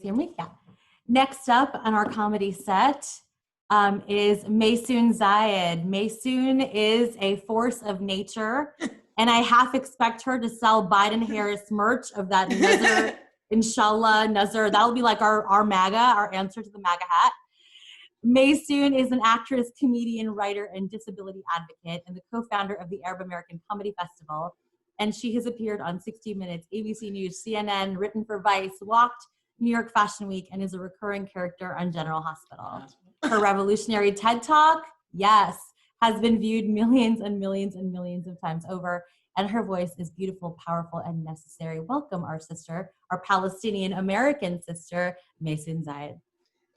hear me? Yeah. Next up on our comedy set is Maysoon Zayed. Maysoon is a force of nature, and I half expect her to sell Biden-Harris merch of that Nazar, inshallah, Nazar. That'll be like our MAGA, our answer to the MAGA hat. Maysoon is an actress, comedian, writer, and disability advocate, and the co-founder of the Arab American Comedy Festival. And she has appeared on 60 Minutes, ABC News, CNN, written for Vice, walked New York Fashion Week, and is a recurring character on General Hospital. Her revolutionary TED Talk, yes, has been viewed millions and millions and millions of times over, and her voice is beautiful, powerful, and necessary. Welcome, our sister, our Palestinian American sister, Maysoon Zayed.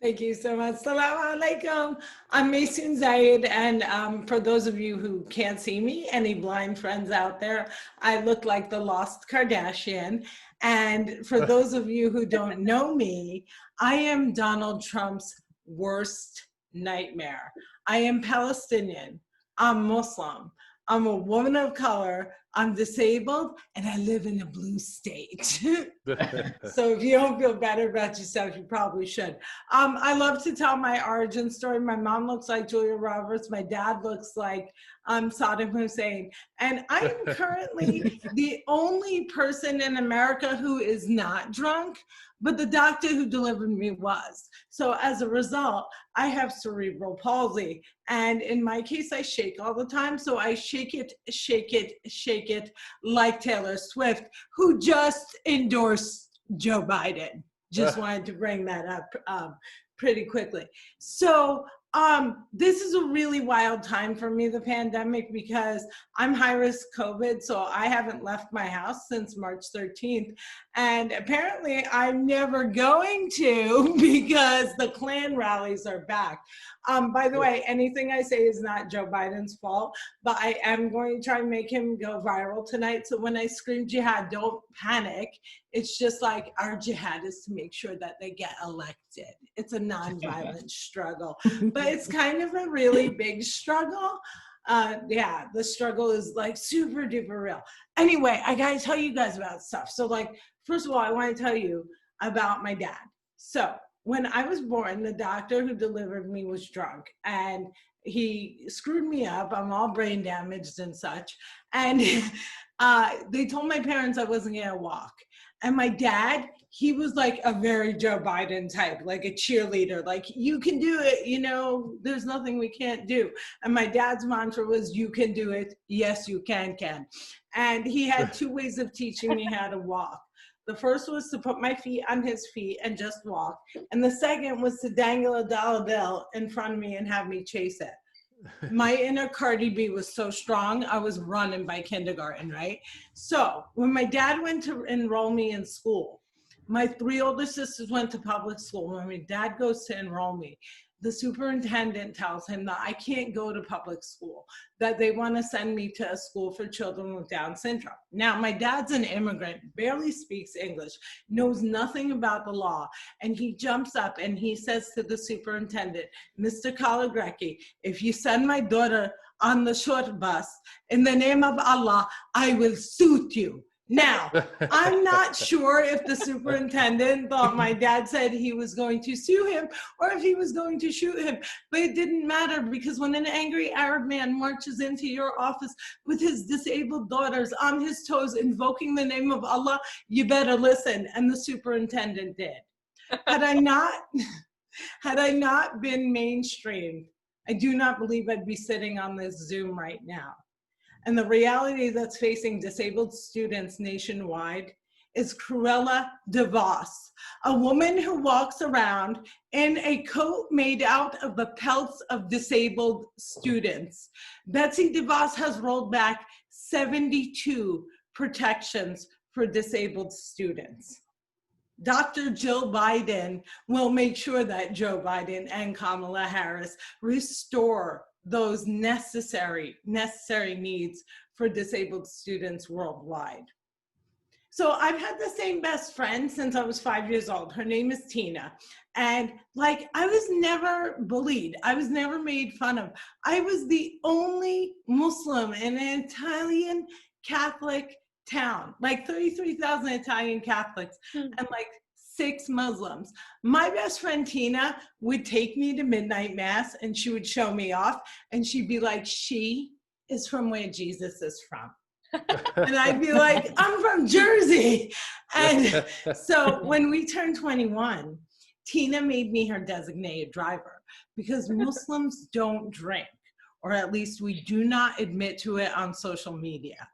Thank you so much. Salaam alaikum. I'm Maysoon Zayed, and for those of you who can't see me, any blind friends out there, I look like the lost Kardashian. And for those of you who don't know me, I am Donald Trump's worst nightmare. I am Palestinian. I'm Muslim. I'm a woman of color. I'm disabled, and I live in a blue state. So if you don't feel better about yourself, you probably should. I love to tell my origin story. My mom looks like Julia Roberts. My dad looks like Saddam Hussein. And I am currently the only person in America who is not drunk, but the doctor who delivered me was. So as a result, I have cerebral palsy. And in my case, I shake all the time. So I shake it, shake it, shake it, like Taylor Swift, who just endorsed Joe Biden. Just wanted to bring that up pretty quickly. So this is a really wild time for me, the pandemic, because I'm high risk COVID, so I haven't left my house since March 13th. And apparently I'm never going to because the Klan rallies are back. By the way, anything I say is not Joe Biden's fault, but I am going to try and make him go viral tonight. So when I scream jihad, don't panic. It's just like our jihad is to make sure that they get elected. It's a nonviolent struggle, but it's kind of a really big struggle. Yeah, the struggle is like super duper real. Anyway, I gotta tell you guys about stuff. So like, first of all, I wanna tell you about my dad. So when I was born, the doctor who delivered me was drunk and he screwed me up. I'm all brain damaged and such. And they told my parents I wasn't gonna walk. And my dad, he was like a very Joe Biden type, like a cheerleader, like you can do it, you know, there's nothing we can't do. And my dad's mantra was, you can do it, yes, you can. And he had two ways of teaching me how to walk. The first was to put my feet on his feet and just walk. And the second was to dangle a dollar bill in front of me and have me chase it. My inner Cardi B was so strong, I was running by kindergarten, right? So when my dad went to enroll me in school, my three older sisters went to public school. When my dad goes to enroll me, the superintendent tells him that I can't go to public school, that they want to send me to a school for children with Down syndrome. Now, my dad's an immigrant, barely speaks English, knows nothing about the law, and he jumps up and he says to the superintendent, Mr. Kalagrecki, if you send my daughter on the short bus, in the name of Allah, I will shoot you. Now, I'm not sure if the superintendent thought my dad said he was going to sue him or if he was going to shoot him, but it didn't matter because when an angry Arab man marches into your office with his disabled daughters on his toes invoking the name of Allah, you better listen, and the superintendent did. Had I not been mainstreamed, I do not believe I'd be sitting on this Zoom right now. And the reality that's facing disabled students nationwide is Cruella DeVos, a woman who walks around in a coat made out of the pelts of disabled students. Betsy DeVos has rolled back 72 protections for disabled students. Dr. Jill Biden will make sure that Joe Biden and Kamala Harris restore those necessary needs for disabled students worldwide. So I've had the same best friend since I was 5 years old. Her name is Tina. And like, I was never bullied. I was never made fun of. I was the only Muslim in an Italian Catholic town, like 33,000 Italian Catholics, and like 6 Muslims. My best friend Tina would take me to midnight mass and she would show me off and she'd be like, she is from where Jesus is from. And I'd be like, I'm from Jersey. And so when we turned 21, Tina made me her designated driver because Muslims don't drink, or at least we do not admit to it on social media.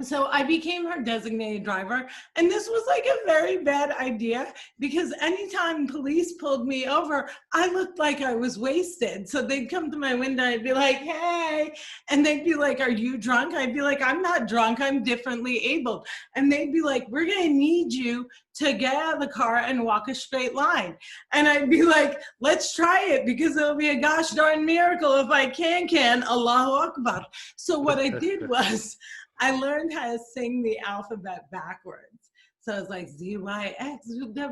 So I became her designated driver, and this was like a very bad idea because anytime police pulled me over, I looked like I was wasted. So they'd come to my window, I'd be like, hey, and they'd be like, are you drunk? I'd be like, I'm not drunk, I'm differently abled. And they'd be like, we're gonna need you to get out of the car and walk a straight line. And I'd be like, let's try it because it'll be a gosh darn miracle if I can, Allahu Akbar. So what I did was, I learned how to sing the alphabet backwards. So I was like ZYXWUVT,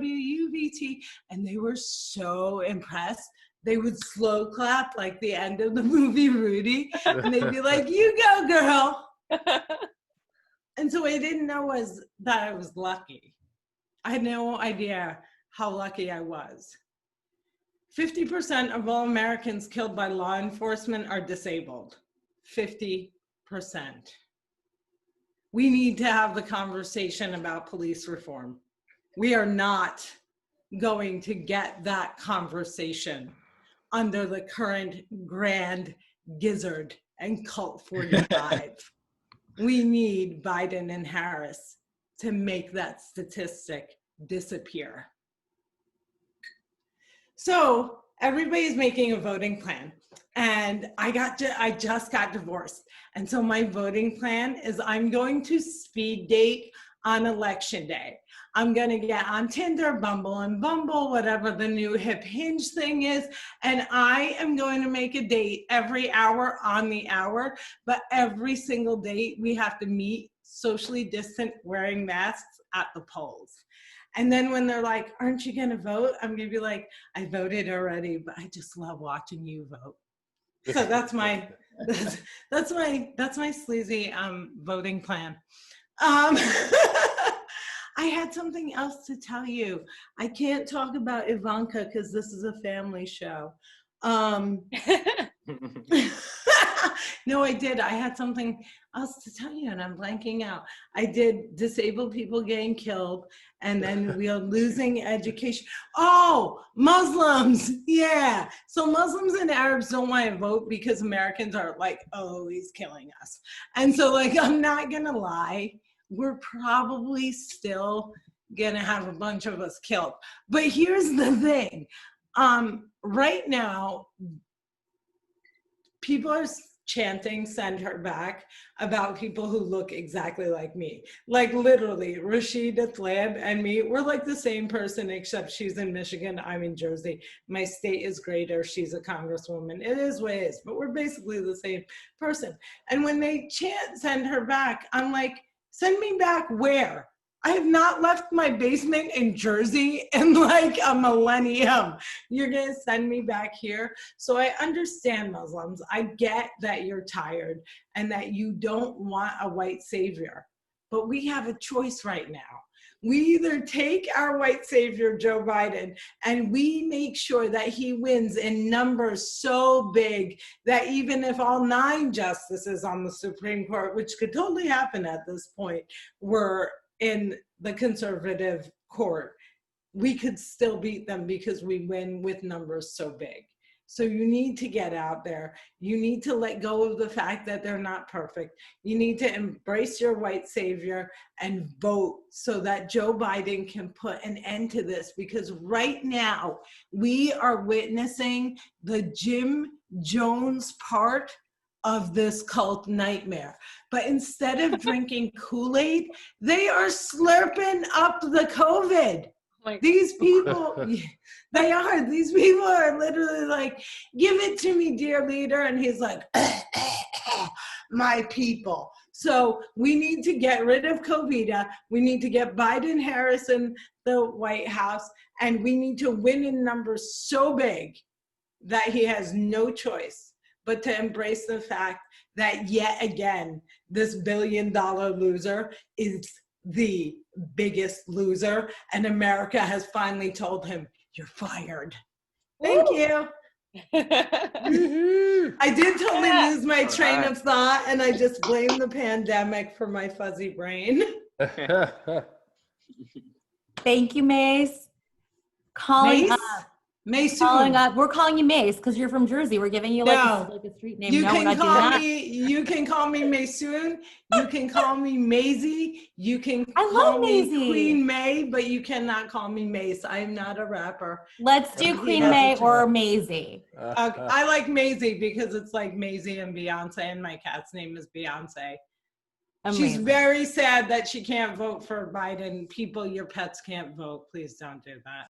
and they were so impressed. They would slow clap like the end of the movie Rudy, and they'd be like, you go, girl. And so what I didn't know was that I was lucky. I had no idea how lucky I was. 50% of all Americans killed by law enforcement are disabled. 50%. We need to have the conversation about police reform. We are not going to get that conversation under the current grand gizzard and cult 45. We need Biden and Harris to make that statistic disappear. So everybody's making a voting plan. And I just got divorced. And so my voting plan is I'm going to speed date on election day. I'm going to get on Tinder, Bumble, whatever the new hip Hinge thing is. And I am going to make a date every hour on the hour. But every single date, we have to meet socially distant wearing masks at the polls. And then when they're like, aren't you going to vote? I'm going to be like, I voted already, but I just love watching you vote. So that's my sleazy voting plan. I had something else to tell you. I can't talk about Ivanka because this is a family show. No, I did. I had something else to tell you and I'm blanking out. I did disabled people getting killed and then we are losing education. Oh, Muslims. Yeah. So Muslims and Arabs don't want to vote because Americans are like always killing us. And so like, I'm not going to lie. We're probably still going to have a bunch of us killed. But here's the thing. Right now, people are chanting send her back about people who look exactly like me. Like literally, Rashida Tlaib and me, we're like the same person except she's in Michigan, I'm in Jersey. My state is greater, she's a congresswoman. It is what it is, but we're basically the same person. And when they chant send her back, I'm like, send me back where? I have not left my basement in Jersey in like a millennium. You're gonna send me back here? So I understand Muslims. I get that you're tired and that you don't want a white savior, but we have a choice right now. We either take our white savior, Joe Biden, and we make sure that he wins in numbers so big that even if all 9 justices on the Supreme Court, which could totally happen at this point, were in the conservative court, we could still beat them because we win with numbers so big. So you need to get out there. You need to let go of the fact that they're not perfect. You need to embrace your white savior and vote so that Joe Biden can put an end to this, because right now we are witnessing the Jim Jones part of this cult nightmare. But instead of drinking Kool-Aid, they are slurping up the COVID. These people, these people are literally like, give it to me, dear leader. And he's like, my people. So we need to get rid of COVID. We need to get Biden, Harris in the White House, and we need to win in numbers so big that he has no choice but to embrace the fact that yet again, this $1 billion loser is the biggest loser, and America has finally told him, "You're fired." Thank you. I did totally lose my train of thought, and I just blame the pandemic for my fuzzy brain. Thank you, Mace. Calling up. Calling Maysoon. up. We're calling you Mace because you're from Jersey. We're giving you like a street name. You No, we're can not doing call that. me. You can call me Maysoon. You can call me Maisie. You can I call love me Maisie. Queen May, but you cannot call me Mace. I am not a rapper. Let's do He Queen has a May joke. or Maisie. I like Maisie because it's like Maisie and Beyonce, and my cat's name is Beyonce. Amazing. She's very sad that she can't vote for Biden. People, your pets can't vote. Please don't do that.